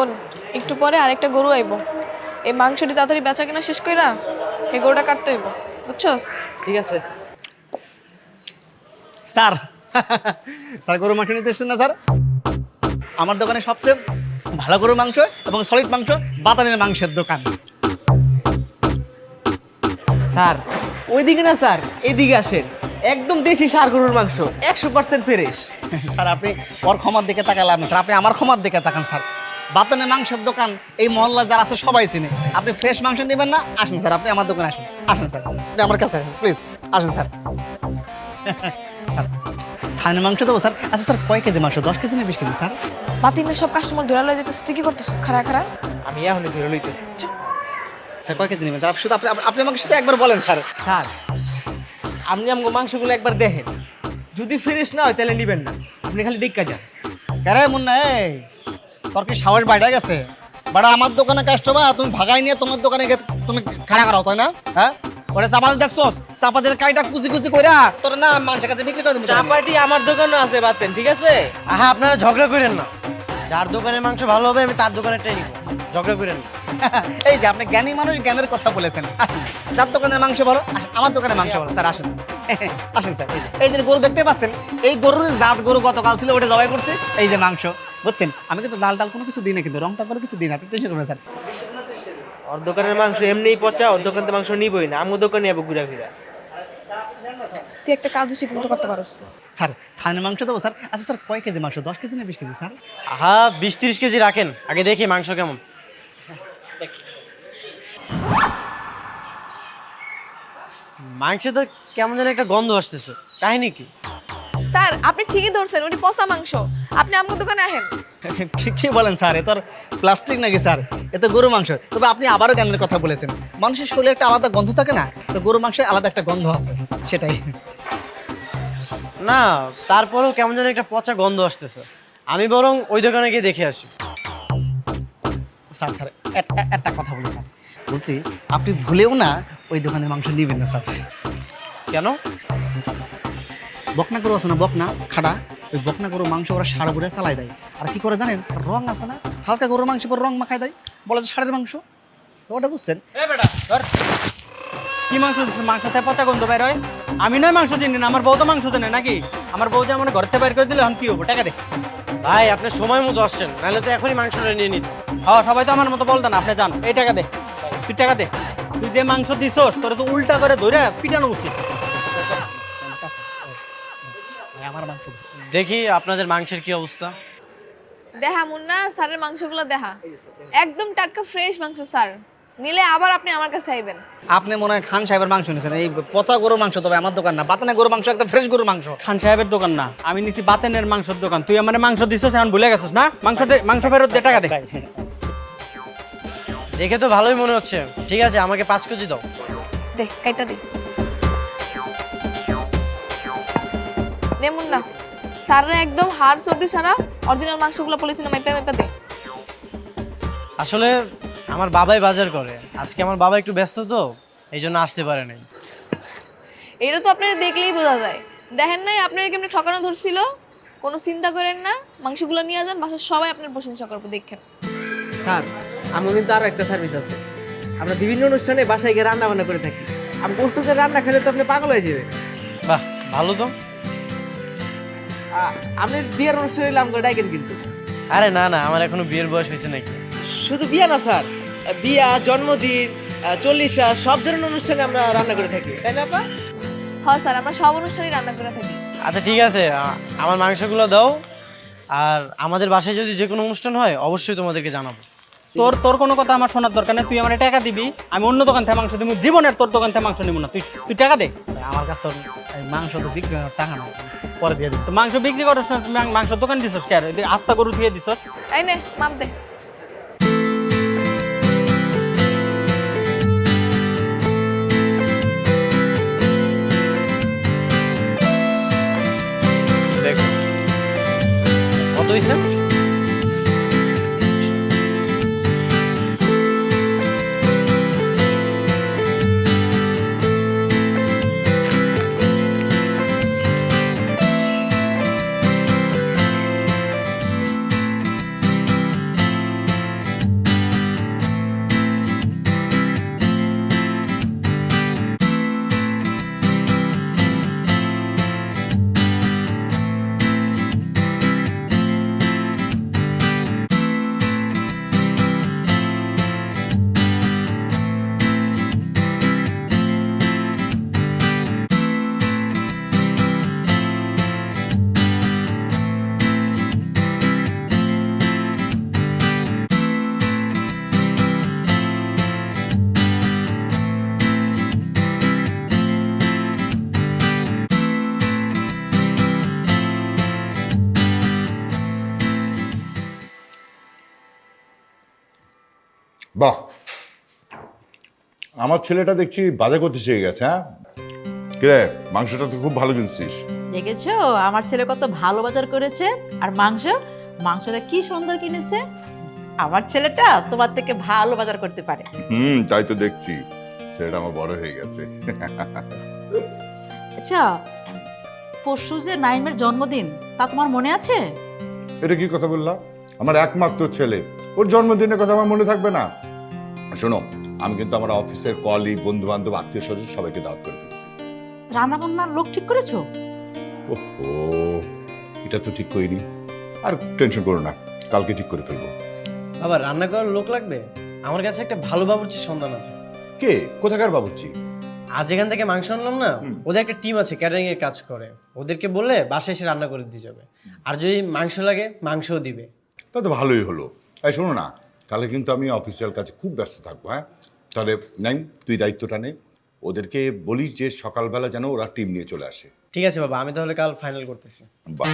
শোন, একটু পরে আরেকটা গরু আইব। এই মাংসটি তাড়াতাড়ি বেচা কিনা শেষ কইরা এই গরুটা কাটতে হইব, বুঝছস? ঠিক আছে স্যার স্যার গরুর মাংস নিতে এসেছেন না স্যার? আমার দোকানে সবচেয়ে ভালো গরুর মাংস এবং সলিড মাংস বাতানের মাংসের দোকান। স্যার ওইদিকে না স্যার, এইদিকে আসেন। একদম দেশি ষাঁড় গরুর মাংস, 100% ফ্রেশ। স্যার আপনি ওর ক্ষমার দিকে তাকালাম না স্যার, আপনি আমার ক্ষমার দিকে তাকান স্যার। বাতানের মাংসের দোকান এই মহল্লা যারা আছে সবাই চিনে। আপনি ফ্রেশ মাংস নেবেন না? আসেন স্যার, আপনি আমার দোকানে আসুন। আসেন স্যার, আপনি আমার কাছে আসেন প্লিজ, আসেন স্যার। স্যার থানের মাংস দেবো স্যার? আচ্ছা স্যার কয় কেজি মাংস, 10 কেজি না 20 কেজি স্যার? বাতিলের সব কাস্টমার ধরে লয়ে যেতেছিস, তুই কি করতেছিস? খাড়া খাড়া আমি এখনই ধরে লইতেছি। স্যার কয় কেজি নেবেন স্যার? শুধু আপনি আমাকে শুধু একবার বলেন স্যার। স্যার আপনি আমাকে মাংসগুলো একবার দেখেন, যদি ফ্রেশ না হয় তাহলে নিবেন না, আপনি খালি দেখা যান। কেরে মুন্না, এই তোর কি সাহস বাইরে গেছে? বাড়া আমার দোকানে কাস্টমার তুমি ভাগাই নিয়ে তোমার দোকানে গিয়ে তুমি খাড়া করাও, তাই না? হ্যাঁ ওরে চাপাতি দেখছোস, চাপাতির কাইটা কুচি কুচি কইরা তোর না মানুষের কাছে বিক্রি করে দেবো। চাপাটি আমার দোকানও আছে বাতেন, ঠিক আছে? আহা আপনারা ঝগড়া করেন না, যার দোকানের মাংস ভালো হবে আমি তার দোকানেরটাই নিব, ঝগড়া করেন না। এই যে আপনি জ্ঞানী মানুষ, জ্ঞানের কথা বলেছেন। আসুন, যার দোকানের মাংস ভালো, আসেন, আমার দোকানের মাংস ভালো স্যার, আসেন। আসেন স্যার, এই যে গরু দেখতে পাচ্ছেন, এই গরুর জাত গরু গতকাল ছিল, ওটা জবাই করছে। এই যে মাংস, বুঝছেন? আমি কিন্তু ডাল ডাল কোনো কিছু দিই না, কিন্তু রংটা কোনো কিছু দিই না, আপনি টেনশন করবেন স্যার। ওর দোকানের মাংস এমনিই পচা, ওর দোকান থেকে মাংস নিবই না, আমার দোকানে যাবো ঘুরা ঘুরা। তুই একটা কাজও ঠিক মতো করতে পারস না। স্যার থানের মাংস দেবো স্যার? আচ্ছা স্যার কয় কেজি মাংস, 10 কেজি না 20 কেজি স্যার? আহা 20-30 কেজি রাখেন, আগে দেখি মাংস কেমন। মাংসে তো কেমন যেন একটা গন্ধ আসতেছে, কাহিনী কি? স্যার আপনি ঠিকই ধরছেন, ওটি পচা মাংস। আপনি আমার দোকানে আহেন। ঠিকই বলেন স্যার, এ তো আর প্লাস্টিক নাকি স্যার, এ তো গরু মাংস। তবে আপনি আবারও জ্ঞানের কথা বলেছেন, মানুষের শরীরে একটা আলাদা গন্ধ থাকে না, তো গরু মাংসে আলাদা একটা গন্ধ আছে, সেটাই। না তারপরেও কেমন যেন একটা পচা গন্ধ আসতেছে, আমি বরং ওই দোকানে গিয়ে দেখে আসি। স্যার স্যার একটা কথা বলি স্যার, বলছি আপনি ভুলেও না ওই দোকানের মাংস নেবেন না স্যার। কেন? বকনা গরু আছে না, বকনা খাড়া, ওই বকনা গরুর মাংস ওরা সার বুড়ে চালাই দেয়। আর কি করে জানেন? রং আছে না, হালকা গরুর মাংস পর রং মাখায় দেয়, বলে যে ষাঁড়ের মাংস। ওটা বুঝছেন? কি মাংস? মাংসতে পচা গন্ধ বের হয়? আমি নয় মাংস দিন না, আমার বউ তো মাংস দেনে নাকি? আমার বউ যে আমার ঘর থেকে বের করে দিলে এখন কি হবো? টাকা দে। ভাই আপনি সময় মতো আসছেন, নাহলে তো এখনই মাংসটা নিয়ে নিত। হ্যাঁ সবাই তো আমার মতো বলতেন, আপনি যান, এই টাকা দে, তুই টাকা দে। তুই যে মাংস দিছস তোর তো উল্টা করে ধরে পিটানো উচিত। আমার মাংস দেখি আপনাদের মাংসের কি অবস্থা। দেখা মুন্না, স্যারের মাংসগুলো দেখা, একদম টাটকা ফ্রেশ মাংস স্যার। নিলে আবার আপনি আমার কাছে আইবেন। আপনি মনে হয় খান সাহেবের মাংস নিয়েছেন, এই পচা গরুর মাংস। তবে আমার দোকান না, বাতানে গরুর মাংস, একদম ফ্রেশ গরুর মাংস। খান সাহেবের দোকান না, আমি নিছি বাতেনের মাংসের দোকান। তুই আমার মাংস দিছস এখন ভুলে গেছিস না? মাংস দে, মাংস ফেরত দে, টাকা দে। দেখে তো ভালোই মনে হচ্ছে, ঠিক আছে আমাকে 5 কেজি দাও। দে, কাইটা দে। নে মুন্না, স্যাররা একদম হাড় চর্বি ছাড়া অরিজিনাল মাংসগুলো পলিথিনে মাইপা মাইপা দে। আসলে আমার বাবাই বাজার করে, আজকে আমার বাবা একটু ব্যস্ত তো এই জন্য আসতে পারে নাই। এটা তো আপনারা দেখলেই বোঝা যায়। দেখেন নাই আপনারা কেমনে ঠকানো ধরছিল? কোনো চিন্তা করেন না, মাংসগুলো নিয়ে যান, বাসার সবাই আপনার প্রশংসা করবো, দেখেন। স্যার আমার কিন্তু আরো একটা সার্ভিস আছে, আমরা বিভিন্ন অনুষ্ঠানে বাসায় গিয়ে রান্না বান্না করে থাকি। আমি প্রস্তুতের রান্না খেলে তো আপনি পাগল হয়ে যাবেন। বাহ ভালো তো। আপনি বিয়ের অনুষ্ঠানে এলে আমাকে ডাকেন কিন্তু। আরে না না, আমার এখনো বিয়ের বয়স হয়েছে নাকি। শুধু বিয়ে না স্যার, বিয়া, জন্মদিন, 40 সব ধরনের অনুষ্ঠানে আমরা রান্না করে থাকি, তাই না আপা? হ্যাঁ স্যার, আমরা সব অনুষ্ঠানেই রান্না করে থাকি। আচ্ছা ঠিক আছে, আমার মাংসগুলো দাও, আর আমাদের বাসায় যদি যে কোনো অনুষ্ঠান হয় অবশ্যই তোমাদেরকে জানাবো। তোর তোর কোনো কথা আমার শোনার দরকার নেই, তুই আমার টাকা দিবি, আমি অন্য দোকান থেকে মাংস দিব। জীবনের তোর দোকান থেকে মাংস নিব না, তুই তুই টাকা দে। আমার কাছে তো এই মাংস তো বিক্রি হয় না, টাকা না, পরে দিয়ে দিন। তো মাংস বিক্রি করার সময় তুমি মাংস দোকান দিছস কে? আর আস্তা গরু দিয়ে দিছস। এই নে, মাপ দে। দেখো কত হয়েছে। বাহ, আমার ছেলেটা দেখছি বাজার করতে শিখে গেছে। হ্যাঁ কিরে, মাংসটা তো খুব ভালো কিনছিস। দেখেছো আমার ছেলে কত ভালো বাজার করেছে। আর মাংসটা কি সুন্দর কিনেছে। আমার ছেলেটা তোমার থেকে ভালো বাজার করতে পারে। তাই তো দেখছি, ছেলেটা আমার বড় হয়ে গেছে। আচ্ছা, পরশু যে নাইমের জন্মদিন তা তোমার মনে আছে? এটা কি কথা বললাম? আমার একমাত্র ছেলে, ওর জন্মদিনের কথা আমার মনে থাকবে না? শোনো, আমি কিন্তু আমার অফিসের কলিগ, বন্ধু বান্ধব, আত্মীয় স্বজন সবাইকে দাওয়াত করে দিচ্ছি। রান্না বান্নার লোক ঠিক করেছো? ওহো, এটা তো ঠিক করিনি। আর টেনশন করো না, কালকে ঠিক করে ফেলবো। আবার রান্না করার লোক লাগবে? আমার কাছে একটা ভালো বাবুর্চির সন্ধান আছে। কে? কোথাকার বাবুর্চি? আজ এখান থেকে মাংস আনলাম না, হুম। ওদের একটা টিম আছে ক্যাটারিং এর কাজ করে, ওদেরকে বললে বাসায় এসে রান্না করে দিয়ে যাবে। আর যদি মাংস লাগে মাংসও দিবে। তা তো ভালোই হলো। এই শোনো না, তাহলে কিন্তু আমি অফিসিয়াল কাজে খুব ব্যস্ত থাকবো। হ্যাঁ, তাহলে নাই তুই দায়িত্বটা নে, ওদেরকে বলিস যে সকালবেলা যেন ওরা টিম নিয়ে চলে আসে। ঠিক আছে বাবা, আমি তাহলে কাল ফাইনাল করতেছি। বাহ,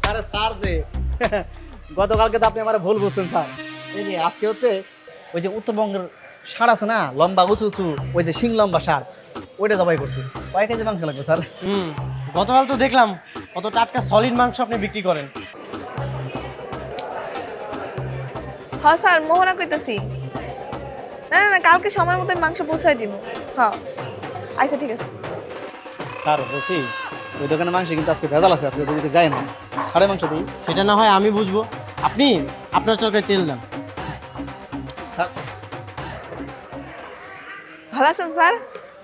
আরে স্যার যে গতকালকে তো আপনি আমার ভুল বুঝছেন স্যার। এই যে আজকে হচ্ছে ওই যে উত্তরবঙ্গের ষাঁড় আছে না, লম্বা উঁচু উঁচু, ওই যে শিং লম্বা ষাঁড়, ওইটা জবাই করছি। কয় কেজি মাংস লাগবে স্যার? গতকাল তো দেখলাম কত টাটকা সলিড মাংস আপনি বিক্রি করেন। হ্যাঁ স্যার, মোহনা কইতাছি। না না না, কালকে সময় মতো মাংস পৌঁছাই দিব। হ্যাঁ আচ্ছা ঠিক আছে। স্যার বলছি ওই দোকানে মাংস কিন্তু আজকে ভেজাল আছে, আজকে ওদিকে যায় না। ষাঁড়ের মাংস দিই সেটা না হয় আমি বুঝবো, আপনি আপনার চরকায় তেল দেন। স্যার। ভালো আছেন স্যার?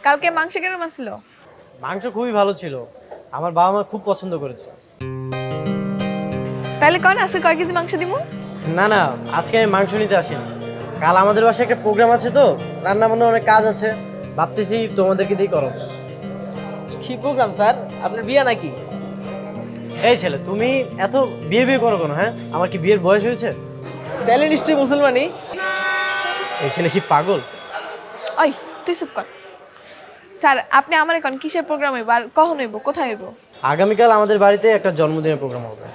কালকে মাংস কেমন ছিল? মাংস খুবই ভালো ছিল, আমার বাবা মা খুব পছন্দ করেছে। তাহলে কন আজকে কয় কেজি মাংস দিব? না না, আজকে আমি মাংস নিতে আসিনি, কাল আমাদের বাসায় একটা প্রোগ্রাম আছে, তো রান্না বান্না অনেক কাজ আছে, ভাবতেছি তোমাদেরকে দিয়ে করো। কি প্রোগ্রাম স্যার? আপনার বিয়ে নাকি? এই ছেলে, তুমি এত বিয়ে বিয়ে করো কেন? হ্যাঁ, আমার কি বিয়ের বয়স হয়েছে? তাহলে নিশ্চয়ই মুসলমানি। এই ছেলে কি পাগল? ওই তুই চুপ কর। স্যার আপনি আমার এখন কিসের প্রোগ্রাম হইব আর কখন হইব, কোথায় হইব? আগামীকাল আমাদের বাড়িতে একটা জন্মদিনের প্রোগ্রাম হবে,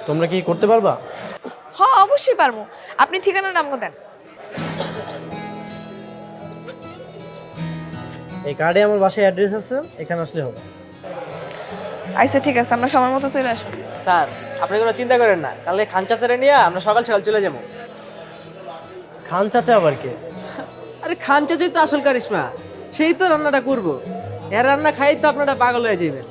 তোমরা কি করতে পারবা? হ্যাঁ অবশ্যই পারবো। আপনি ঠিকানার নাম দেন। এই কার্ডে আমার বাসায় অ্যাড্রেস আছে, এখানে আসলে হবে। আচ্ছা ঠিক আছে, আমরা সময় মতো চলে আসবো। স্যার আপনি কোনো চিন্তা করেন না, কালকে খান চাচারে নিয়ে আমরা সকাল সকাল চলে যাবো। খান চাচা আবার কে? আরে খান চাচাই তো আসল কারিশমা, সেই তো রান্নাটা করবো। এর রান্না খাই তো আপনারা পাগল হয়ে যাবেন।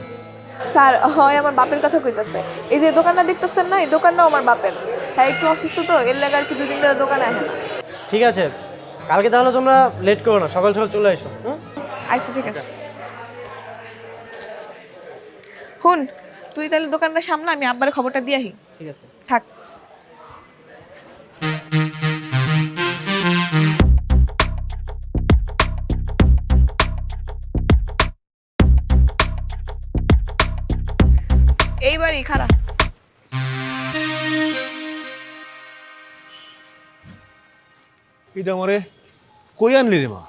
স্যার হয় আমার বাপের কথা কইতাছে। এই যে দোকানটা দেখতেছেন না, এই দোকানটাও আমার বাপের। হ্যাঁ একটু অসুস্থ তো, এর লাগে আর কি 2 দিন ধরে দোকানে আসে না। ঠিক আছে, কালকে তাহলে তোমরা লেট করো না, সকাল সকাল চলে এসো। আচ্ছা ঠিক আছে। হুন, তুই তাহলে দোকানটা সামনে, আমি আব্বার খবরটা দিয়ে আহি। ঠিক আছে। থাক। এইবারই খারাপ। এটা আমারে কই আনলি রে মা?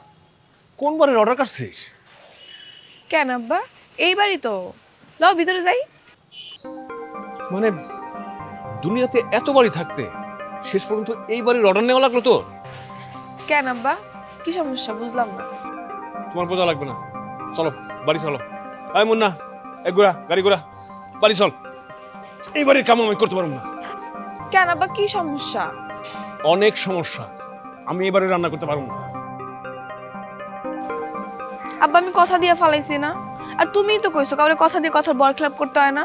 কোন বারের অর্ডার কাটছিস? কেন আব্বা? এইবারই তো। লও ভিতরে যাই। মানে দুনিয়াতে এত বাড়ি থাকতে শেষ পর্যন্ত এই বাড়ির অর্ডার নেওয়া লাগলো তো? কেন আব্বা? কি সমস্যা বুঝলাম না। তোমার বোঝা লাগবে না, চলো বাড়ি চলো। আয় মুন্না, এক গোড়া গাড়ি গোড়া, বাড়ি চল। এই বাড়ির কাম আমি করতে পারবো না। কেন আব্বা, কি সমস্যা? অনেক সমস্যা, আমি এই বাড়ি রান্না করতে পারবো না। আব্বা আমি কথা দিয়ে ফালাইছি না, আর তুমিই তো কইছো কাউরে কথা দিয়ে কথার বরখেলাপ করতে হয় না।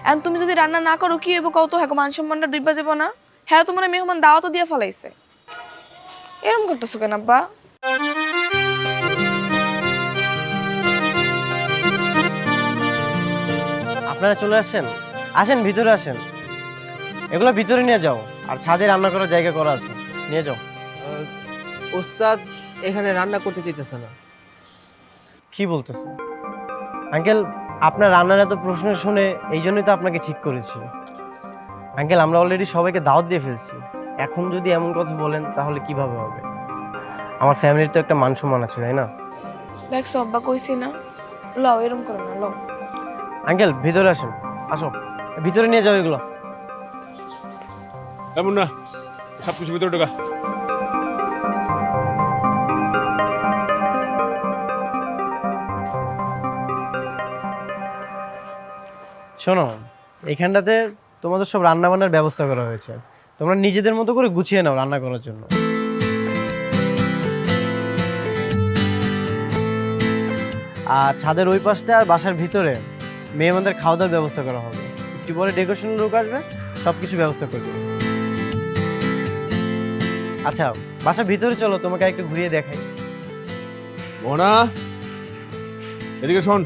এখন তুমি যদি রান্না না করো কি হইব কও তো? হ্যাঁ মান সম্মানটা ডুইবা যাব না? হ্যাঁ তোমার মেহমান দাওয়াতও দিয়ে ফালাইছে, এরকম করতেছো কেন আব্বা? আপনারা চলে আসছেন, আসেন ভিতরে আসেন, এগুলো ভিতরে নিয়ে যাও, আর ছাদে রান্না করার জায়গা করা আছে, নিয়ে যাও। ওস্তাদ এখানে রান্না করতে চাইতেছে না। কি বলতেছে আঙ্কেল? আপনার রান্নার এত প্রশ্ন শুনে এই জন্যই তো আপনাকে ঠিক করেছি আঙ্কেল। আমরা অলরেডি সবাইকে দাওয়াত দিয়ে ফেলছি, এখন যদি এমন কথা বলেন তাহলে কিভাবে হবে? আমার ফ্যামিলির তো একটা মান সম্মান আছে, তাই না? দেখছো আব্বা, কইছি না লও এরকম করো না, লও। আঙ্কেল ভিতরে আসুন, আসো ভিতরে নিয়ে যাও এগুলো। এমন না, সব কিছু ভিতরে ঢোকা। শোনো, এখানটাতে তোমাদের সব রান্না বান্নার ব্যবস্থা করা হয়েছে, তোমরা নিজেদের মতো করে গুছিয়ে নাও রান্না করার জন্য। আর ছাদের ওই পাশটা আর বাসার ভিতরে মেহমানদের খাওয়া দাওয়ার ব্যবস্থা করা হবে। একটু পরে ডেকোরেশনের লোক আসবে, সব কিছু ব্যবস্থা করবে। আচ্ছা বাসার ভিতরে চলো, তোমাকে একটু ঘুরিয়ে দেখাই। মোহনা, এদিকে শোন।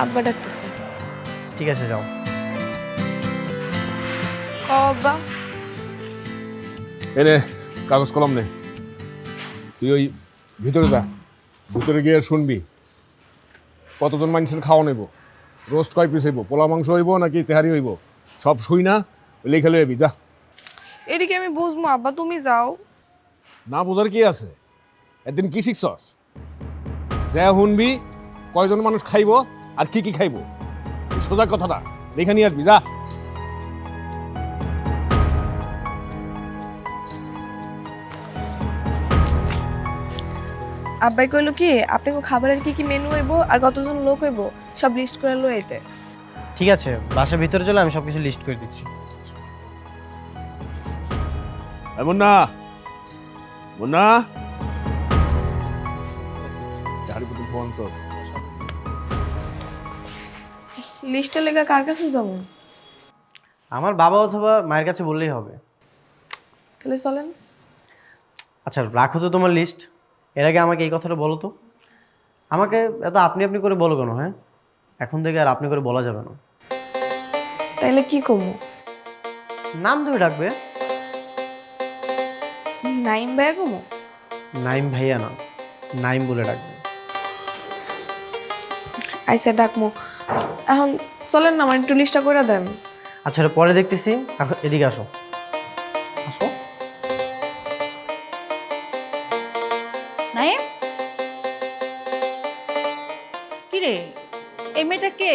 আব্বা ডাকতেছে। ঠিক আছে যাও। কও আব্বা। এনে কাগজ কলম নে, তুই ওই ভিতরে যা, ভিতরে গিয়ে শুনবি কতজন মানুষের খাওয়া নেব, রোস্ট কয় পিস হইব, পোলা মাংস হইব নাকি তেহারি হইব, সব শুই না লিখে লইবি, যা। এদিকে আমি বুঝবো আব্বা, তুমি যাও। না বোঝার কি আছে, একদিন কি শিখছস? যা শুনবি কয়জন মানুষ খাইব আর কি কি খাইব, এই সোজা কথাটা লিখে নিয়ে আসবি, যা। আব্বাই কইলো কি আপনি খাবারের কি কি মেনু হইব আর কতজন লোক হইব সব লিস্ট করে লই আইতে। ঠিক আছে বাসার ভিতরে চলো, আমি সবকিছু লিস্ট করে দিচ্ছি। এমন না, মুন্না, তেহারি পুতুল সোয়ানসস। লিস্টটা লেখা কার কাছে যাবো? আমার বাবা অথবা মায়ের কাছে বললেই হবে। তাহলে চলেন। আচ্ছা রাখো তো তোমার লিস্ট, এর আগে আমাকে এই কথাটা বলো তো। আমাকে এত আপনি আপনি করে বলো কেন? হ্যাঁ, এখন থেকে আর আপনি করে বলা যাবে না। তাইলে কি কমু? নাম ধরে ডাকবে। নাইম ভাইয়া কমু? নাইম ভাইয়া না, নাইম বলে ডাকবে। আইসা ডাকমু। এখন চলেন না, আমার একটু লিস্টটা করে দেন। আচ্ছা এটা পরে দেখতেছি, এখন এদিকে আসো। আসো। নাইম, কি রে এই মেয়েটা কে?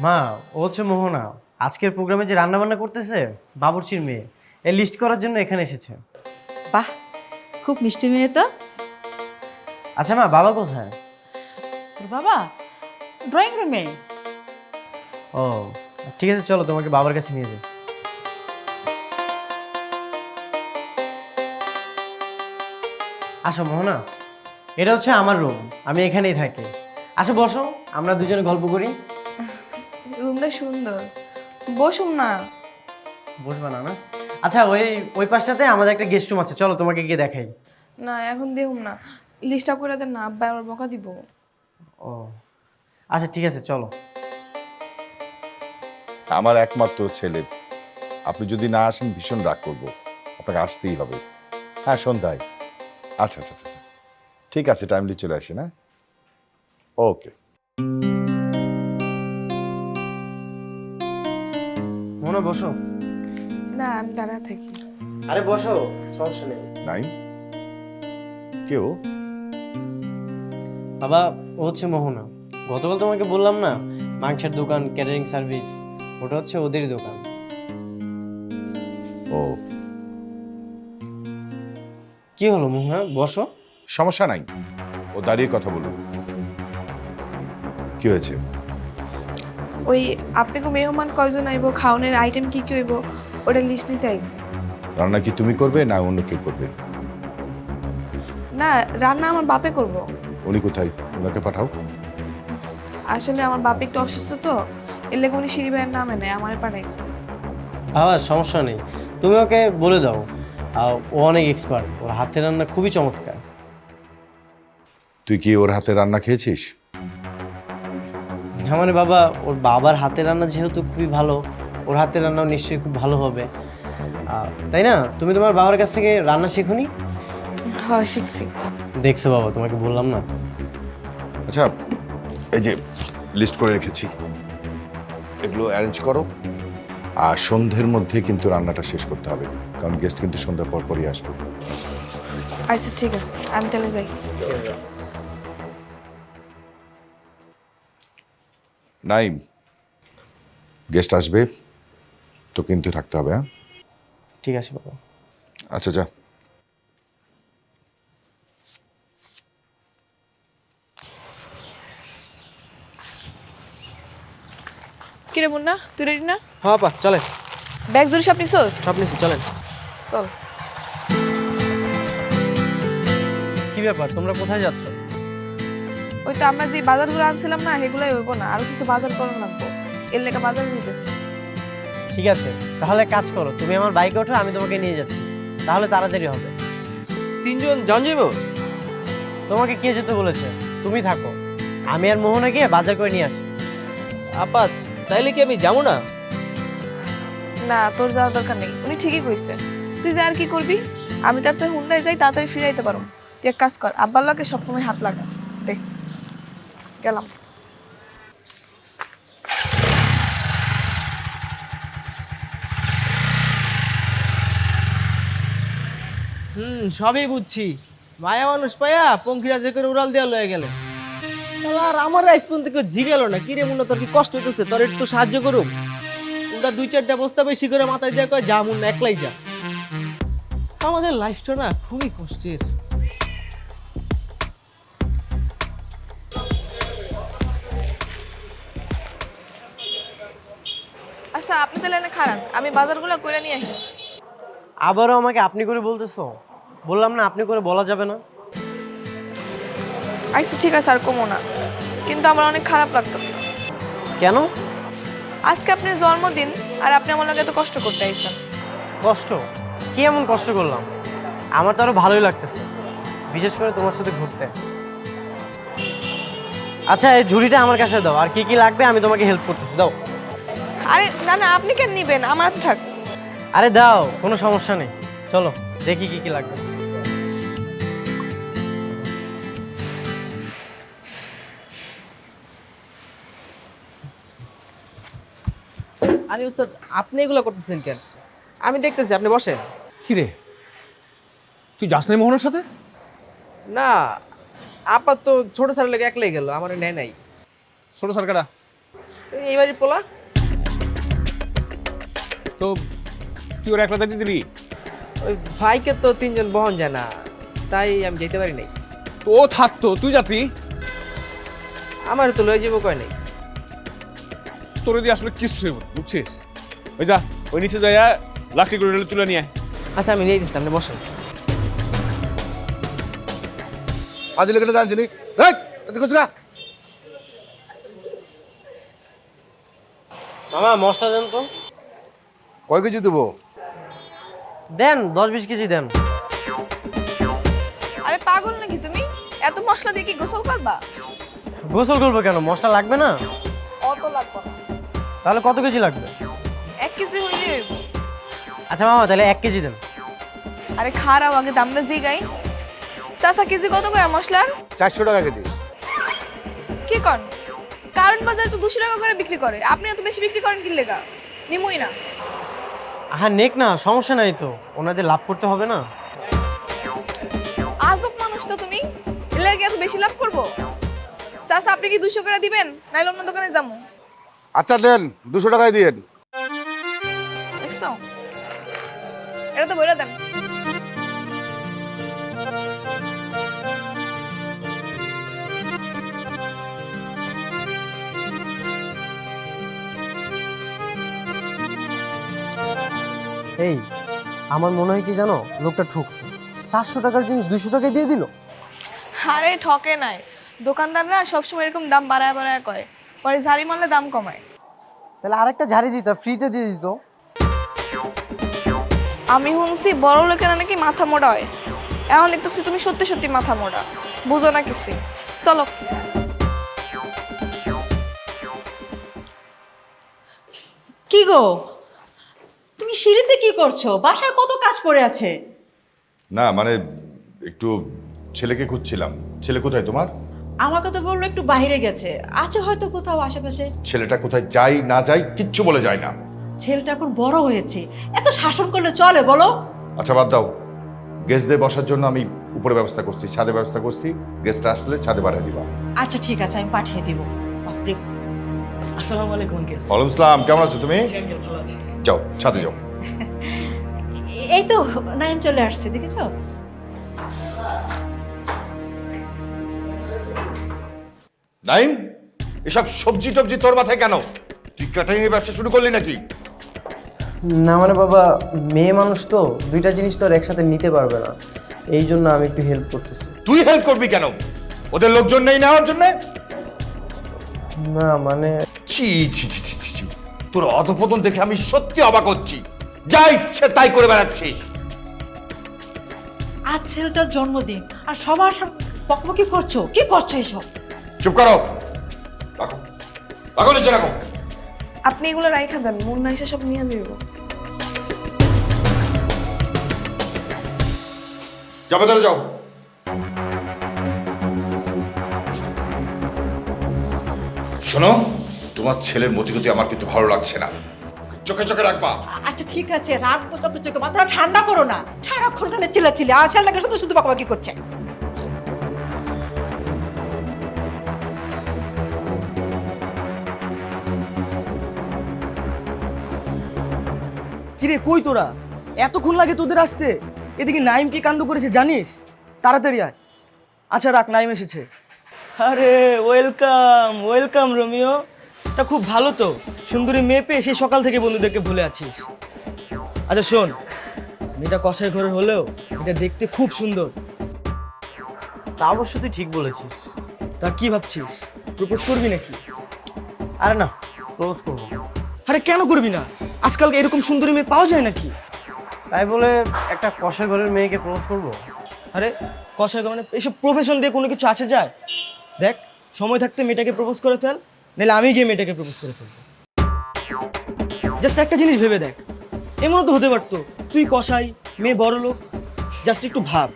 মা, ও হচ্ছে মোহনা, আজকের প্রোগ্রামে যে রান্না বান্না করতেছে বাবুর্চির মেয়ে। এই লিস্ট করার জন্য এখানে এসেছে। বাহ, খুব মিষ্টি মেয়ে তো। আচ্ছা মা, বাবা কোথায়? তোর বাবা ড্রয়িং রুমে। ও ঠিক আছে, চলো তোমাকে বাবার কাছে নিয়ে যাই। আসো মোহনা, এটা হচ্ছে আমার রুম, আমি এখানেই থাকি। আসো বসো, আমরা দুজনে গল্প করি। রুমটা সুন্দর, বসুন না। বসবা না? না আচ্ছা, ওই পাশটাতে আমাদের একটা গেস্ট রুম আছে, চলো তোমাকে গিয়ে দেখাই। না এখন দেখুন না, লিস্টটা করে দেন না, আব্বা আবার বকা দিব। ও আচ্ছা ঠিক আছে চলো। আমার একমাত্র ছেলে, আপনি যদি না আসেন ভীষণ রাগ করবো, আপনাকে আসতেই হবে। হ্যাঁ সন্ধ্যায়। আচ্ছা আচ্ছা আচ্ছা, ঠিক আছে, টাইমলি চলে আসে না। ওকে। মোহনা বসো। না আমি দাঁড়া থাকি। আরে বসো, সমস্যা নেই। নাই কেউ? বাবা ও হচ্ছে মোহনা, গতকাল তোমাকে বললাম না মাংসের দোকান, ক্যাটারিং সার্ভিস, ওটা হচ্ছে ওদেরই দোকান। ও কি হলো মোহনা, বসো। সমস্যা নাই, ও দাঁড়িয়ে কথা বলুন। কি হয়েছে? ওই আপনাকে মেহমান কয়জন আইব, খাওয়ানোর আইটেম কি কি হইব ওটা লিস্ট নিতে আইছি। রান্না কি তুমি করবে না অন্য কেউ করবে? না রান্না আমার বাপে করব। উনি কোথায়? ওনাকে পাঠাও। আসলে আমার বাপ একটু অসুস্থ তো, এর লেগে উনি সিঁড়ি ভাইয়ের নামে নেয়, আমারে পাঠাইছে। বাবা সমস্যা নেই, তুমি ওকে বলে দাও, ও অনেক এক্সপার্ট, ওর হাতের রান্না খুবই চমৎকার। তুই কি ওর হাতে রান্না খেয়েছিস? হ্যাঁ মানে বাবা, ওর বাবার হাতের রান্না যেহেতু খুবই ভালো, ওর হাতের রান্নাও নিশ্চয়ই খুব ভালো হবে, তাই না? তুমি তোমার বাবার কাছ থেকে রান্না শেখোনি? হ্যাঁ শিখছি। দেখছো বাবা, তোমাকে বললাম না। আচ্ছা এই যে লিস্ট করে রেখেছি, এগুলো অ্যারেঞ্জ করো। আর সন্ধ্যের মধ্যে কিন্তু রান্নাটা শেষ করতে হবে, কারণ গেস্ট কিন্তু সন্ধ্যার পর পরই আসবে। আচ্ছা ঠিক আছে, আমি তাহলে যাই। নাইম, গেস্ট আসবে তো কিন্তু থাকতে হবে। হ্যাঁ, ঠিক আছে বাবা। আচ্ছা যা। কিরে মুন্না, তুই রেডি না? হ্যাঁ আপা চলেন, ব্যাগ জুড়ে সব নিছোস? সব নিচ্ছি, চলেন। চল। কি ব্যাপার, তোমরা কোথায় যাচ্ছ? ওই তো আমরা যে বাজারগুলো আনছিলাম না, সেগুলোই হইব না, আরো কিছু বাজার করার লাগবো, এর লেগে বাজারে যেতেছি। ঠিক আছে, তাহলে কাজ করো, তুমি আমার বাইকে ওঠো, আমি তোমাকে নিয়ে যাচ্ছি, তাহলে তাড়াতাড়ি হবে। 3 জন যান যাইবো? তোমাকে কে যেতে বলেছে? তুমি থাকো, আমি আর মোহনা গিয়ে বাজার করে নিয়ে আসি। আপা তাইলে কি আমি যাবো না? না, তোর যাওয়ার দরকার নেই, উনি ঠিকই কইছে। তুই যা আর কি করবি, আমি তার সাথে হুন্ডায় যাই, তাড়াতাড়ি ফিরে আইতে পারো। তুই এক কাজ কর, আব্বার লগে সবসময় হাত লাগা। দেখ গেলাম। সবই বুঝছি, মায়া মানুষ পাইয়া পঙ্খিরা যে করে উড়াল দেওয়া লয়ে গেলেন। আর আমার আইসপন থেকে জিগেল না, কিরে মুন্না তোর কি কষ্ট হইতেছে? তোর একটু সাহায্য করুম। ওটা 2-4টা বস্তা বেশি করে মাথায় দিয়ে কয় যা মুন্না একলাই যা। আমাদের লাইফটা না খুবই কষ্টের। আচ্ছা, আপনি তাহলে এনে খারান, আমি বাজারগুলো করে নিয়ে আসি। আবারও আমাকে আপনি করে বলতেছো? বললাম না আপনি করে বলা যাবে না। আচ্ছা ঠিক আছে, আর কমো না, কিন্তু আমার অনেক খারাপ লাগতেছে। কেন? আজকে আপনার জন্মদিন, আর আপনি আমার লগে এত কষ্ট করতে আইছেন। কষ্ট? কি এমন কষ্ট করলাম? আমার তো আরো ভালোই লাগতেছে, বিশেষ করে তোমার সাথে ঘুরতে। আচ্ছা, এই ঝুড়িটা আমার কাছে দাও, আর কি কি লাগবে আমি তোমাকে হেল্প করতেছি, দাও। আরে না না, আপনি কেন নিবেন, আমার হাতে থাক। আরে দাও, কোনো সমস্যা নেই, চলো দেখি কি কি লাগবে। আরে উস্তাদ, আপনি এগুলো করতেছেন কেন? আমি দেখতেছি, আপনি বসেন। কি রে, তুই যাস নাই মোহনের সাথে? না, আপা তো ছোট স্যারের লেগে একলাই গেল, আমার নেয় নাই। ছোট সরকারা এইবারই পোলা তো তুই ওর একলা যাইতে দিবি? ওই ভাইকে তো 3 জন বহন যায় না, তাই আমি যেতে পারি নাই। তো ও থাকতো, তুই যাতি। আমার তো লয়ে যাবো কয় নাই। তোর দিয়ে আসলে কিছু হইব না, বুঝছিস? ওই যা, ওই নিচে যাইয়া লাকড়ি করে তুলে নিয়ে আয়। আচ্ছা আমি নিয়ে দিচ্ছি, আপনি বসেন। আজ লেগে জানছি নি মামা মশলা দেন তো। কয় কেজি দেবো? দেন 10-20 কেজি দেন। আরে পাগল নাকি তুমি, এত মশলা দিয়ে কি গোসল করবা? গোসল করবো কেন, মশলা লাগবে না? অত লাগবে না, তাহলে কত কেজি লাগবে? 1 কেজি হইলে হইব। আচ্ছা মামা, তাহলে 1 কেজি দেন। আরে খারাপ, আগে দামটা জিগাই। চাচা কেজি কত করে মশলার? 400 টাকা কেজি। কি কন, কারণ বাজারে তো 200 টাকা করে বিক্রি করে, আপনি এত বেশি বিক্রি করেন কি লেগা? নিমুই না। হ্যাঁ নেক না, সমস্যা নাই তো, ওনাদের লাভ করতে হবে না। আজব মানুষ তো তুমি, এর লাগে এত বেশি লাভ করবো? চাচা আপনি কি 200 করে দিবেন, নাইলে অন্য দোকানে যাবো? আচ্ছা দেন, 200 টাকায় দিয়েন। দেখছো, এটা তো বইরা দেন। এই আমার মনে হয় কি জানো, লোকটা ঠকছে। 400 টাকার জিনিস 200 টাকায় দিয়ে দিল। আরে ঠকে নাই, দোকানদাররা সবসময় এরকম দাম বাড়ায় বাড়ায় কয়, পরে ঝাড়ি মারলে দাম কমায়। তাহলে আরেকটা ঝাড়ি দিত, ফ্রিতে দিয়ে দিত। আমি শুনছি বড় লোকেরা নাকি মাথা মোড়া হয়, এখন দেখতেছি তুমি সত্যি সত্যি মাথা মোড়া, বুঝো না কিছুই। চলো। কি গো, তুমি সিঁড়িতে কি করছো? বাসায় কত কাজ পড়ে আছে। না মানে একটু ছেলেকে খুঁজছিলাম। ছেলে কোথায় তোমার? আমাকে তো বললো একটু বাইরে গেছে, আছে হয়তো কোথাও আশেপাশে। ছেলেটা কোথায় যাই না যাই কিচ্ছু বলে যায় না। ছেলেটা এখন বড় হয়েছে, এত শাসন করলে চলে বলো? আচ্ছা বাদ দাও, গেস্টদের বসার জন্য আমি উপরে ব্যবস্থা করছি, ছাদে ব্যবস্থা করছি, গেস্টটা আসলে ছাদে বাড়িয়ে দিবা। আচ্ছা ঠিক আছে, আমি পাঠিয়ে দিব। বাপরে আসসালামু আলাইকুম আঙ্কেল। ওয়ালাইকুম আসসালাম, কেমন আছো তুমি? যাও ছাদে যাও। এই তো নাইম চলে আসছে, দেখেছো? নাইম, এসব সবজি টবজি তোর মাথায় কেন? তুই ক্যাটারিং ব্যবসা শুরু করলি নাকি? না মানে বাবা, মেয়ে মানুষ তো দুইটা জিনিস তো আর একসাথে নিতে পারবে না, এই জন্য আমি একটু হেল্প করতেছি। তুই হেল্প করবি কেন? ওদের লোকজন নেই নেওয়ার জন্য? না মানে ছি ছি ছি ছি ছি ছি। তোর অধপতন দেখে আমি সত্যি অবাক হচ্ছি। যা ইচ্ছে তাই করে বেড়াচ্ছিস। আজ ছেলেটার জন্মদিন আর সবার সামনে বকবকি করছো, কি করছো এসব? চুপ করো, রাখো রাখো, নিচে রাখো। আপনি এগুলো রাইখা দেন, মুন্না এসে সব নিয়ে যাবো। যাবে তাহলে যাও। শোনো, তোমার ছেলের মতিগতি আমার কিন্তু ভালো লাগছে না। চোখে চোখে রাখবা। আচ্ছা ঠিক আছে, রাগ চোখে চোখে, মাথা ঠান্ডা করো না। সারাক্ষণ খালি চিল্লাচিল্লি, আর ছেলেটাকে শুধু শুধু বকবকি করছে। কিরে কই তোরা? এতক্ষণ লাগে তোদের আসতে? এদিকে নাইম কি কাণ্ড করেছে জানিস? তাড়াতাড়ি আয়। আচ্ছা রাখ, নাইম এসেছে। আরে ওয়েলকাম ওয়েলকাম রোমিও। তা খুব ভালো তো, সুন্দরী মেয়ে পেয়ে সেই সকাল থেকে বন্ধুদেরকে ভুলে আছিস। আচ্ছা শোন, মেয়েটা কষাই ঘরের হলেও এটা দেখতে খুব সুন্দর। তা অবশ্য তুই ঠিক বলেছিস। তা কি ভাবছিস, প্রপোজ করবি নাকি? আরে না, প্রপোজ করবো। আরে কেন করবি না? আজকাল এরকম সুন্দরী মেয়ে পাওয়া যায় নাকি? তাই বলে একটা কষাই ঘরের মেয়েকে প্রপোজ করবো? আরে কষাই মানে এইসব প্রফেশন দিয়ে কোনো কিছু আসে যায়? দেখ, সময় থাকতে মেয়েটাকে প্রপোজ করে ফেল, নাহলে আমি গিয়ে মেয়েটাকে প্রপোজ করে ফেলবো। জাস্ট একটা জিনিস ভেবে দেখ, এমনও তো হতে পারতো তুই কষাই, মেয়ে বড় লোক। জাস্ট একটু ভাব।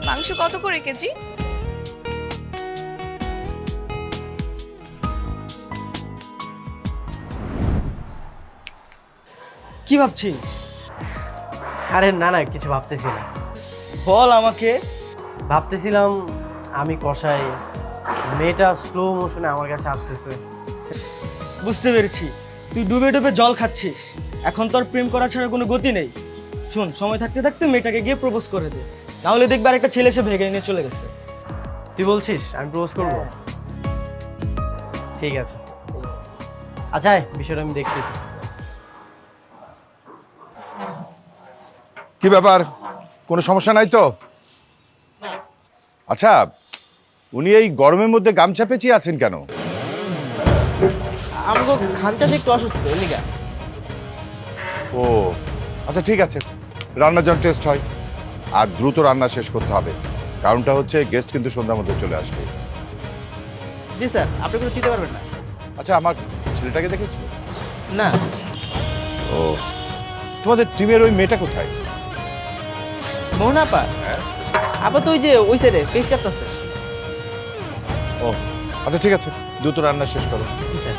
মাংস কত করে কেজি? কি ভাবছিস? আরে না না, কিছু ভাবতেছি না। বল আমাকে। ভাবতেছিলাম আমি কষাই, মেয়েটা স্লো মোশনে আমার কাছে আসতেছে। বুঝতে পেরেছি, তুই ডুবে ডুবে জল খাচ্ছিস। এখন তোর প্রেম করা ছাড়া কোনো গতি নেই। শোন, সময় থাকতে থাকতে মেয়েটাকে গিয়ে প্রপোজ করে দে, নাহলে দেখবে আরেকটা ছেলে এসে ভেগে নিয়ে চলে গেছে। তুই বলছিস আমি প্রপোজ করবো? ঠিক আছে, আচ্ছা বিষয়টা আমি দেখতেছি। কি ব্যাপার, কোনো সমস্যা নাই তো? আচ্ছা, উনি এই গরমের মধ্যে গামছা পেঁচিয়ে আছেন কেন? আমাকে খানচা যে একটু অসুস্থ, এলিগা। ও আচ্ছা ঠিক আছে, রান্নার জন্য টেস্ট হয় আর দ্রুত রান্না শেষ করতে হবে। কারণটা হচ্ছে গেস্ট কিন্তু সন্ধ্যার মধ্যে চলে আসবে। জি স্যার, আপনি কোনো চিনতে পারবেন না। আচ্ছা, আমার ছেলেটাকে দেখেছো? না। ও, তোমাদের টিমের ওই মেয়েটা কোথায়? মোহনা আপা? আপা তো ওই যে ওই সাইডে পেজ কাটতেছে। ও আচ্ছা ঠিক আছে, দ্রুত রান্না শেষ করো। জি স্যার।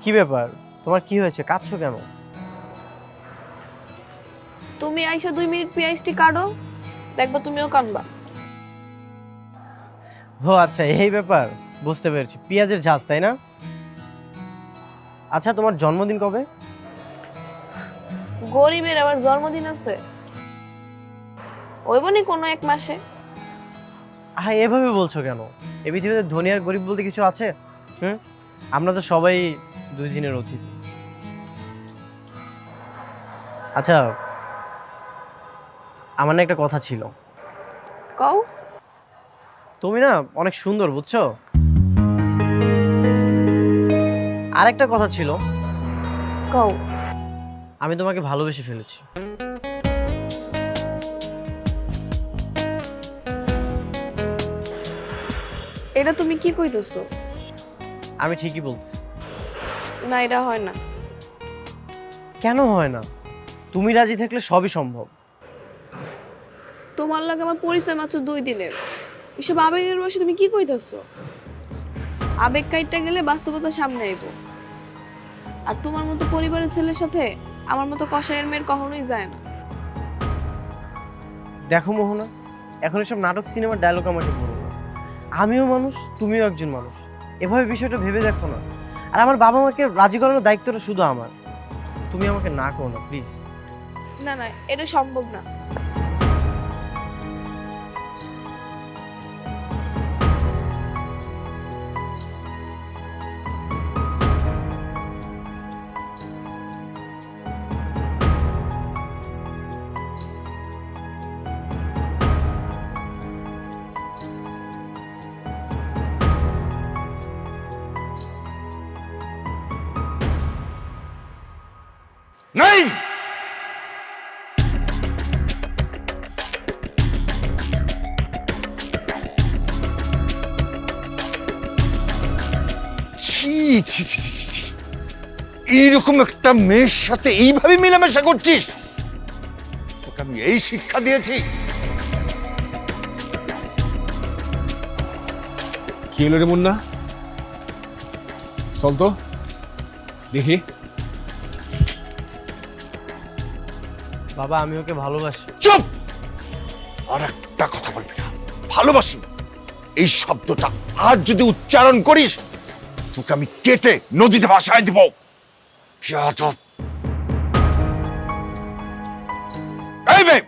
কি ব্যাপার, তোমার কি হয়েছে, কাঁদছো কেন? তুমি আইসা 2 মিনিট পিআইসটি কাটো, দেখবা তুমিও কানবা। ও আচ্ছা, এই ব্যাপার, বুঝতে পেরেছি। পেঁয়াজের ঝাঁজ, তাই না? আচ্ছা, তোমার জন্মদিন কবে? গরিবের আবার জন্মদিন আছে? ওইবনি কোনো এক মাসে। হ্যাঁ, এভাবে বলছো কেন? এই পৃথিবীতে ধনী আর গরিব বলতে কিছু আছে? আমরা তো সবাই 2 দিনের অতিথি। আচ্ছা, আমার না একটা কথা ছিল। কও। তুমি না অনেক সুন্দর, বুঝছো? আরেকটা কথা ছিল, কও। আমি তোমাকে ভালোবেসে ফেলেছি। এটা তুমি কি কইতেছো? আমি ঠিকই বলতেছি। না, এটা হয় না। কেন হয় না? তুমি রাজি থাকলে সবই সম্ভব। তোমার লাগে আমার পরিচয় মাত্র 2 দিনের, এসব আবেগের বসে তুমি কি কইতেছো? আবেগ কাইটটা গেলে বাস্তবতা সামনে আইব। আর তোমার মতো পরিবারের ছেলের সাথে আমার মতো কসাইয়ের মেয়ের কখনোই যায় না। দেখো মোহনা, এখন এসব নাটক সিনেমার ডায়লগ আমাকে বলো না। আমিও মানুষ, তুমিও একজন মানুষ। এভাবে বিষয়টা ভেবে দেখো না। আর আমার বাবা মাকে রাজি করানোর দায়িত্বটা শুধু আমার। তুমি আমাকে না করো না প্লিজ। না না, এটা সম্ভব না। নাই ছি ছি ছি ছি ছি। এইরকম একটা মেয়ের সাথে এইভাবে মেলামেশা করছিস? তোকে আমি এই শিক্ষা দিয়েছি? কি হলো রে মুন্না? চল তো দেখি। বাবা, আমি ওকে ভালোবাসি। চুপ! আর একটা কথা বলবি না। ভালোবাসি এই শব্দটা আর যদি উচ্চারণ করিস, তোকে আমি কেটে নদীতে ভাসায় দিব। বেয়াদব! এই মেয়ে,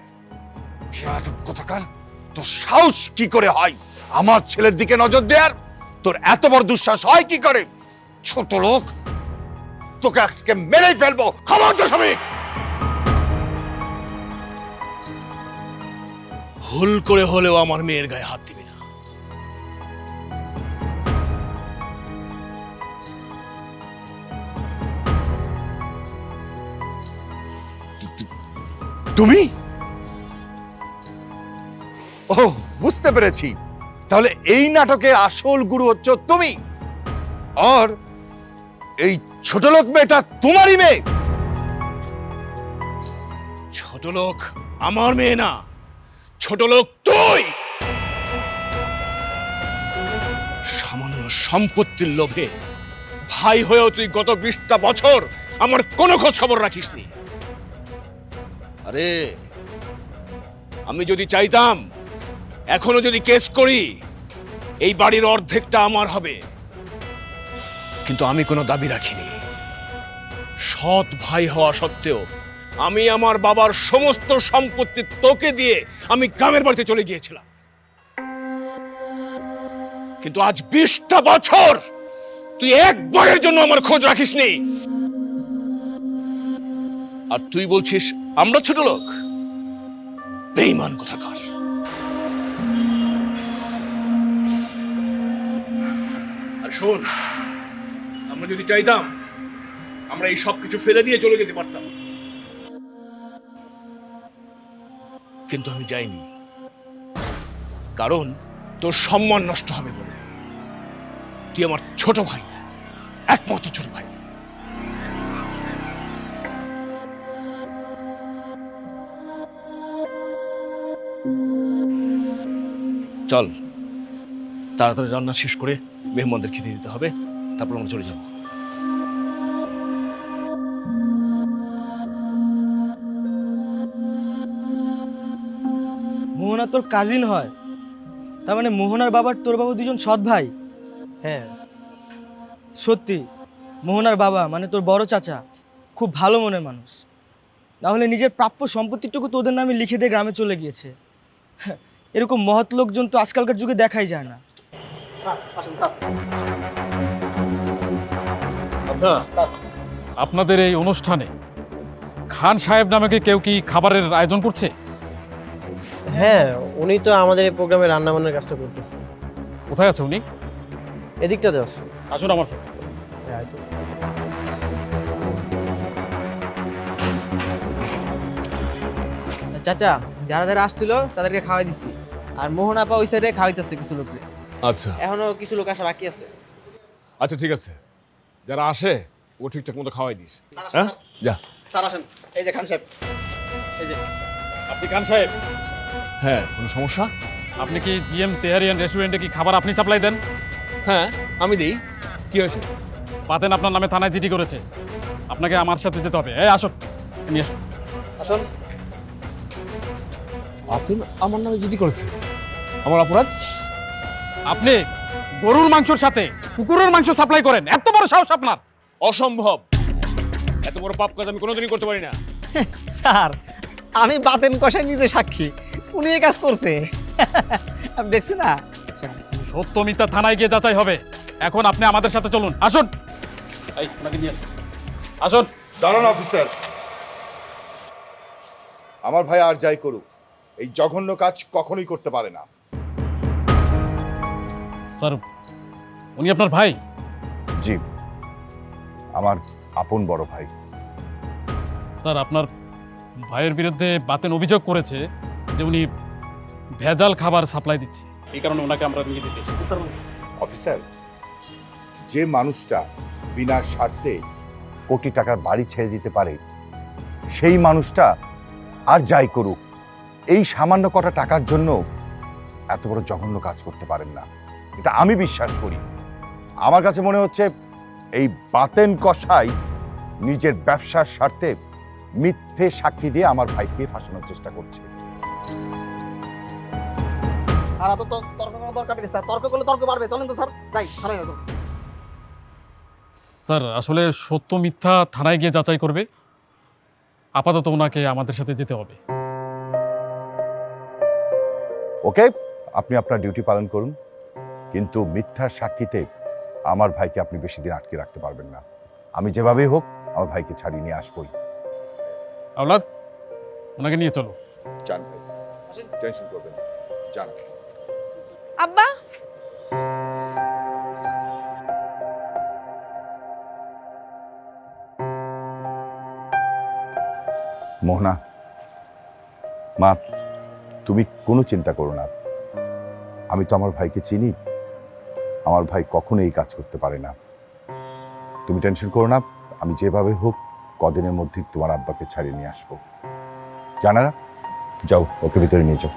বেয়াদব কোথাকার! তোর সাহস কি করে হয় আমার ছেলের দিকে নজর দেয়ার? তোর এত বড় দুঃসাহস হয় কি করে? ছোট লোক! তোকে আজকে মেরেই ফেলবো। খবরদার স্বামী! ভুল করে হলেও আমার মেয়ের গায়ে হাত দিবি না। তুমি? ও, বুঝতে পেরেছি। তাহলে এই নাটকের আসল গুরু হচ্ছে তুমি, আর এই ছোট লোক মেয়েটা তোমারই মেয়ে। ছোট লোক আমার মেয়ে না, ছোট লোক তুই। সামান্য সম্পত্তির লোভে ভাই হয়েও তুই গত 20টা বছর আমার কোনো খোঁজ খবর রাখিসনি। আরে, আমি যদি চাইতাম, এখনো যদি কেস করি, এই বাড়ির অর্ধেকটা আমার হবে, কিন্তু আমি কোনো দাবি রাখিনি। সৎ ভাই হওয়া সত্ত্বেও আমি আমার বাবার সমস্ত সম্পত্তি তোকে দিয়ে আমি গ্রামের বাড়িতে চলে গিয়েছিলাম। কিন্তু আজ 20টা বছর তুই একবারের জন্য আমার খোঁজ রাখিসনি। আর তুই বলছিস আমরা ছোট লোক? বেঈমান কোথাকার! আর শোন, আমরা যদি চাইতাম, আমরা এই সব কিছু ফেলে দিয়ে চলে যেতে পারতাম, কিন্তু আমি যাইনি। কারণ তোর সম্মান নষ্ট হবে বলে। তুই আমার ছোট ভাই, একমাত্র ছোট ভাই। চল, তাড়াতাড়ি রান্না শেষ করে মেহমানদের খেতে দিতে হবে, তারপর আমরা চলে যাব। মোহনা তোর কাজিন হয়? তার মানে মোহনার বাবার তোর বাবা দুজন সৎ ভাই? হ্যাঁ, সত্যি মোহনার বাবা মানে তোর বড় চাচা খুব ভালো মনের মানুষ। না হলে নিজের প্রাপ্য সম্পত্তিটুকু তোদের নামে লিখে দিয়ে গ্রামে চলে গিয়েছে। এরকম মহৎ লোকজন তো আজকালকার যুগে দেখাই যায় না। আচ্ছা, আপনাদের এই অনুষ্ঠানে খান সাহেব নামে কেউ কি খাবারের আয়োজন করছে? হ্যাঁ, উনি তো আমাদের এই প্রোগ্রামে রান্নাবান্নার কাজটা করতেছে। কোথায় আছে উনি? এদিকটাতে আসছে। আসুন আমার সাথে। হ্যাঁ, তো চাচা যারা যারা আসছিল তাদেরকে খাওয়াই দিছি, আর মোহন আপা ওই সাইডে খাওয়াইতেছে কিছু লোককে। আচ্ছা এখনো কিছু লোক আসা বাকি আছে। আচ্ছা ঠিক আছে, যারা আসে ও ঠিকঠাক মতো খাওয়াই দিস। হ্যাঁ যা। স্যার আসেন, এই যে খান সাহেব, এই যে। আপনি খান সাহেব, হ্যাঁ কোনো সমস্যা? আপনি কি জিএম তেহারিয়ান রেস্টুরেন্টে কি খাবার আপনি সাপ্লাই দেন? হ্যাঁ আমি দিই। কি হয়েছে? বাতেন আপনার নামে থানায় জিডি করেছে, আপনাকে আমার সাথে যেতে হবে। এই আসুন, নিয়ে আসুন। আসুন। আপনি আমার নামে জিডি করেছে? আমার অপরাধ? আপনি গরুর মাংসের সাথে কুকুরের মাংস সাপ্লাই করেন, এত বড় সাহস আপনার? অসম্ভব, এত বড় পাপ কাজ আমি কোনোদিনই করতে পারি না। স্যার, আমি বাতেন কষাই নিজে সাক্ষী, উনি এই কাজ করছে। আমি দেখছি না। সত্য মিথ্যা থানায় গিয়ে যাচাই হবে। এখন আপনি আমাদের সাথে চলুন, আসুন। এই ওনাকে নিয়ে আসুন। দাঁড়ান অফিসার, আমার ভাই আর যাই করুক এই জঘন্য কাজ কখনোই করতে পারে না। স্যার, উনি আপনার ভাই? জি, আমার আপন বড় ভাই। স্যার, আপনার ভাইয়ের বিরুদ্ধে বাতেন অভিযোগ করেছে যে উনি ভেজাল খাবার সাপ্লাই দিচ্ছে, এই কারণে ওনাকে আমরা নিয়ে দিতে এসেছি। অফিসার, যে মানুষটা বিনা স্বার্থে কোটি টাকার বাড়ি ছেড়ে দিতে পারে, সেই মানুষটা আর যাই করুক এই সামান্য কটা টাকার জন্য এত বড় জঘন্য কাজ করতে পারেন না, এটা আমি বিশ্বাস করি। আমার কাছে মনে হচ্ছে এই বাতেন কষাই নিজের ব্যবসার স্বার্থে মিথ্যে সাক্ষী দিয়ে আমার ভাইকে ফাঁসানোর চেষ্টা করছে। আর এত তো তর্ক করার দরকার নেই স্যার, তর্ক করলে তর্ক পারবে। চলেন তো স্যার, যাই থানায় যাবো। স্যার, আসলে সত্য মিথ্যা থানায় গিয়ে যাচাই করবে, আপাতত ওনাকে আমাদের সাথে যেতে হবে। ওকে, আপনি আপনার ডিউটি পালন করুন, কিন্তু মিথ্যার সাক্ষীতে আমার ভাইকে আপনি বেশি দিন আটকে রাখতে পারবেন না। আমি যেভাবেই হোক আমার ভাইকে ছাড়িয়ে নিয়ে আসবই। আওলাদ, ওনাকে নিয়ে চলো। জান ভাই, টেনশন করবেন না, জান। আব্বা, মোহনা, মা, তুমি কোনো চিন্তা করো না। আমি তো আমার ভাইকে চিনি, আমার ভাই কখনো এই কাজ করতে পারে না। তুমি টেনশন করো না, আমি যেভাবে হোক কদিনের মধ্যে তোমার আব্বাকে ছাড়িয়ে নিয়ে আসবো। জানারা, যাও ওকে ভিতরে নিয়ে যাও।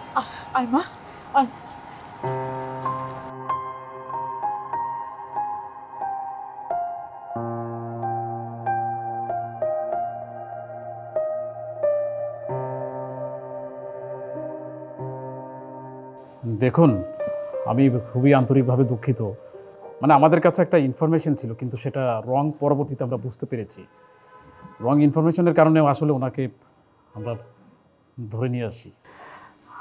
আয় মা, আয়। দেখুন, আমি খুবই আন্তরিকভাবে দুঃখিত। মানে আমাদের কাছে একটা ইনফরমেশন ছিল, কিন্তু সেটা রং পরবর্তীতে আমরা বুঝতে পেরেছি। রং ইনফরমেশনের কারণে আসলে ওনাকে আমরা ধরে নিয়ে আসি।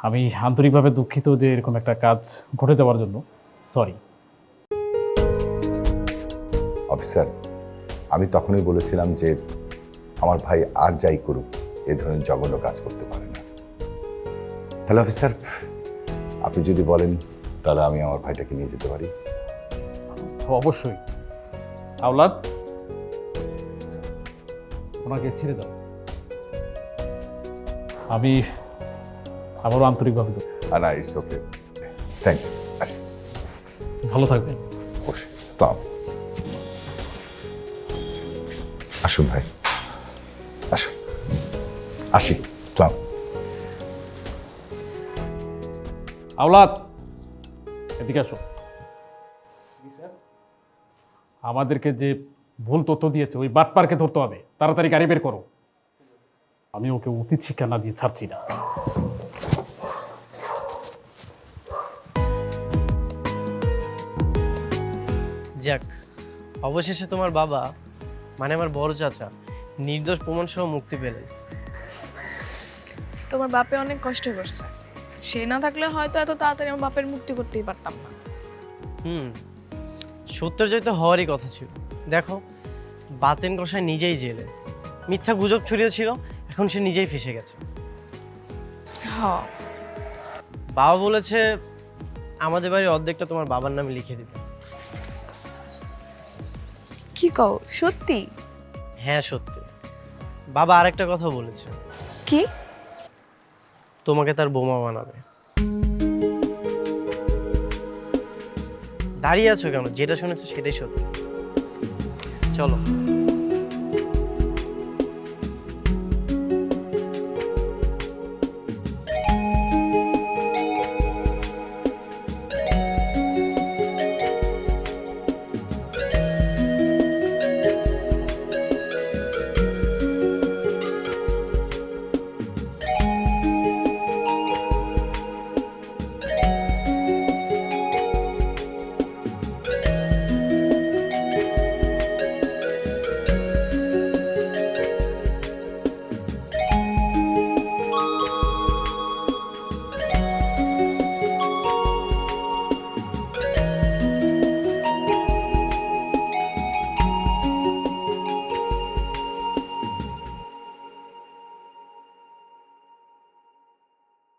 আমি আন্তরিকভাবে দুঃখিত যে এরকম একটা কাজ ঘটে যাওয়ার জন্য। সরি অফিসার, আমি তখনই বলেছিলাম যে আমার ভাই আর যাই করুক এ ধরনের জঘন্য কাজ করতে পারে না। তাহলে অফিসার, আপনি যদি বলেন তাহলে আমি আমার ভাইটাকে নিয়ে যেতে পারি। অবশ্যই। আওলাদ, ওনাকে ছেড়ে দাও। আমি আবারও আন্তরিকভাবে না, ইটস ওকে, থ্যাংক ইউ। ভালো থাকবেন। আসসালাম। আসুন ভাই, আসুন। আসি, আসসালাম। আওলাদ, এদিকে আসো। আমাদেরকে যে ভুল তথ্য দিয়েছে ওই বাটপারকে ধরতে হবে, তাড়াতাড়ি গাড়ি বের করো। আমি ওকে উচিত শিক্ষা না দিয়ে ছাড়ছি না। যাক, অবশেষে তোমার বাবা, মানে আমার বড় চাচা, নির্দোষ প্রমাণ সহ মুক্তি পেলেন। তোমার বাপে অনেক কষ্ট করছে, সে না থাকলে হয়তো এত তাড়াতাড়ি আমার বাপের মুক্তি করতেই পারতাম না। সত্যের জয় তো হওয়ারই কথা ছিল। দেখো, বাতেন কষাই নিজেই জেলে, মিথ্যা গুজব ছড়িয়েছিল, এখন সে নিজেই ফেসে গেছে। হ, বাবা বলেছে আমাদের বাড়ির অর্ধেকটা তোমার বাবার নামে লিখে দিতে। কি কও সত্যি? হ্যাঁ সত্যি। বাবা আরেকটা কথা বলেছে, কি? তোমাকে তার বোমা বানাবে। দাঁড়িয়ে আছো কেন? যেটা শুনেছো সেটাই সত্যি। চলো।